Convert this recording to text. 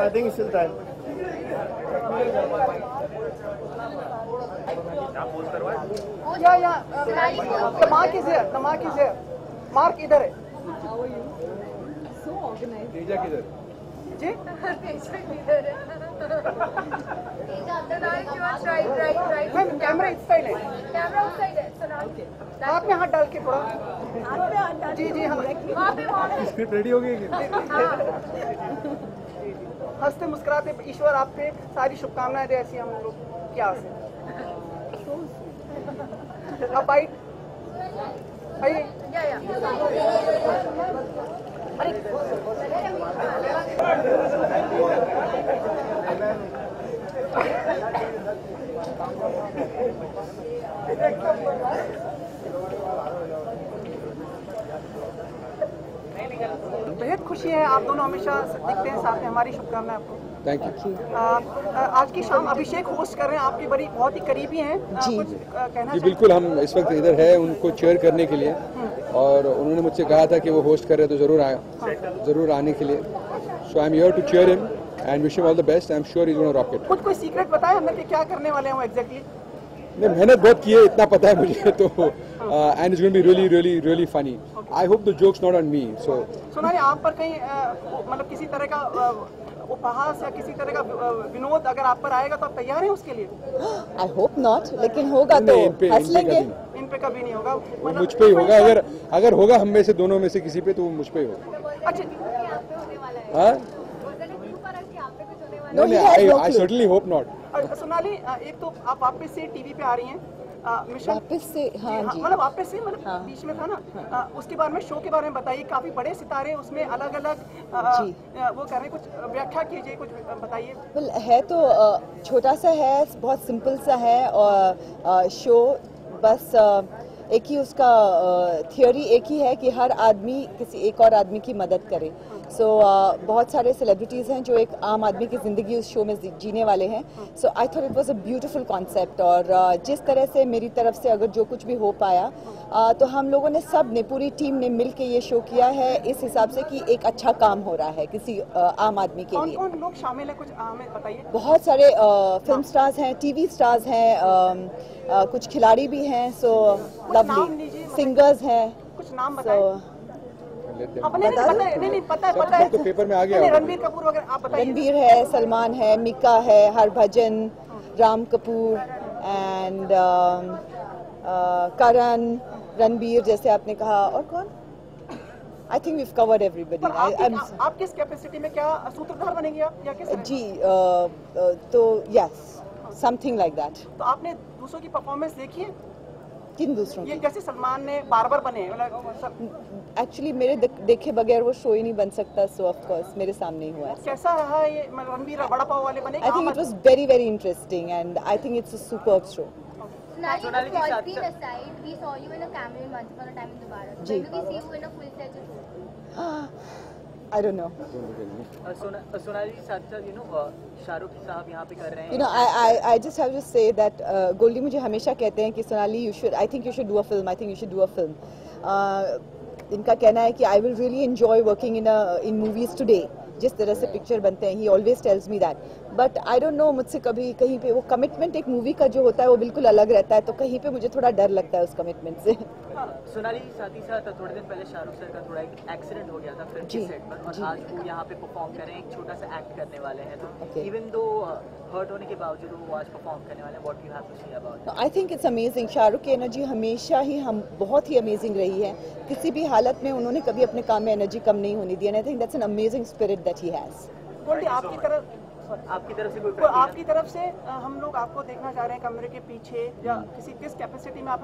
I think it's still time. Yeah. The mark is here. The mark is here. Mark इधर है. How are you? So organized. Teja किधर? जी? right. Ma'am camera इस side है. Camera outside है. Sonali. Okay. हाथ में हाथ डाल के थोड़ा. जी हाँ. वहाँ पे मॉडल. स्क्रिप्ट रेडी हो गई हंसते मुस्कुराते ईश्वर आप पे सारी शुभकामनाएं दे, ऐसी हम लोग की आस है. अब बाइट आइए. बेहद खुशी है, आप दोनों हमेशा दिखते हैं साथ में. हमारी शुभकामनाएं आपको. थैंक यू आज की शाम अभिषेक होस्ट कर रहे हैं, आपके बड़ी बहुत ही करीबी हैं. जी कुछ कहना जी बिल्कुल, हम इस वक्त इधर है उनको चेयर करने के लिए, और उन्होंने मुझसे कहा था कि वो होस्ट कर रहे तो जरूर आने के लिए. So I am here to cheer him and wish him all the best. I am sure he is gonna rock it. कुछ कोई सीक्रेट बताएं अंदर के, क्या करने वाले हैं वो एग्जैक्टली. नहीं, मेहनत बहुत की है, इतना पता है मुझे. तो and it's gonna be really funny. I hope the jokes not on me. So Sonali, आप पर कहीं मतलब किसी तरह का उपहास या किसी तरह का विनोद अगर आप पर आएगा तो आप तैयार हैं उसके लिए. I hope not, लेकिन होगा तो हंस लेंगे. इन पे कभी नहीं होगा. वो मुझ पे ही होगा. अगर होगा हम में से दोनों में से किसी पे, तो वो मुझ पे ही होगा. अच्छा. हाँ No, he has नहीं, no I clue. Certainly hope not. Sonali, एक तो आप वापस से टीवी पे आ रही हैं. मिशन वापस से. हाँ जी. मतलब वापस से, मतलब हाँ. बीच में था ना. उसके बारे में, शो के बारे में बताइए. काफी बड़े सितारे उसमें अलग अलग वो कर रहे हैं. कुछ व्याख्या कीजिए, कुछ बताइए. Well, है तो छोटा सा है, बहुत सिंपल सा है, और शो बस एक ही उसका थियोरी एक ही है कि हर आदमी किसी एक और आदमी की मदद करे. सो बहुत सारे सेलिब्रिटीज़ हैं जो एक आम आदमी की ज़िंदगी उस शो में जीने वाले हैं. So I thought it was a beautiful concept. और जिस तरह से मेरी तरफ से अगर जो कुछ भी हो पाया, तो हम लोगों ने पूरी टीम ने मिल के ये शो किया है इस हिसाब से कि एक अच्छा काम हो रहा है किसी आम आदमी के लिए. कौन लोग शामिल है, कुछ हमें बताइए. बहुत सारे फिल्म स्टार्स हैं, टीवी स्टार्स हैं, कुछ खिलाड़ी भी हैं. सो लवली सिंगर्स हैं. कुछ नाम बताएं. नहीं पता है. तो पेपर में आ गया. रणबीर कपूर वगैरह आप बताइए. रणबीर है, सलमान है, मिका है, हरभजन, राम कपूर एंड करण, रणबीर जैसे आपने कहा, और कौन. I think we covered everybody. आप किस कैपेसिटी में, क्या सूत्रधार बनेंगे आप या किस. जी तो यस, समथिंग लाइक दैट. तो आपने दूसरों की परफॉर्मेंस देखी है. किन दूसरों ये की? जैसे सलमान ने बार बने, मतलब एक्चुअली मेरे देखे बगैर वो शो ही नहीं बन सकता. सो ऑफ कोर्स मेरे सामने ही हुआ है. कैसा रहा ये रणबीर बड़ा पाव वाले बने. I think it was very interesting and I think it's a superb show. Sonali, quality aside, we saw you in a cameo in Once Upon a Time in Dubai. जी. When do we see you in a full-fledged role? I don't know. Sonali साथ शाहरुख साहब यहाँ पे कर रहे हैं. You know, I just have to say that Goldy मुझे हमेशा कहते हैं कि Sonali I think you should do a film. I think you should do a film. इनका कहना है कि I will really enjoy working in movies today. जिस तरह से पिक्चर बनते हैं, he always tells me that. But I don't know, मुझसे कभी कहीं पे वो कमिटमेंट एक मूवी का जो होता है वो बिल्कुल अलग रहता है, तो कहीं पे मुझे थोड़ा डर लगता है उस कमिटमेंट से. सोनाली, साथ ही साथ थोड़े दिन पहले शाहरुख सर का थोड़ा एक एक्सीडेंट हो गया था फिल्म के सेट पर, और आज वो यहाँ पे परफॉर्म कर रहे हैं, एक छोटा सा एक्ट करने वाले हैं. तो इवन दो हर्ट होने के बावजूद वो आज परफॉर्म करने वाले हैं. What you have to say about it? I think it's amazing. Shahrukh की एनर्जी हमेशा ही बहुत ही अमेजिंग रही है. किसी भी हालत में उन्होंने कभी अपने काम में एनर्जी कम नहीं होने दी. And I think that's an amazing spirit that he has. Goldy, आपकी तरफ से कोई, आपकी तरफ से हम लोग आपको देखना चाह रहे हैं कमरे के पीछे, या किस कैपेसिटी में आप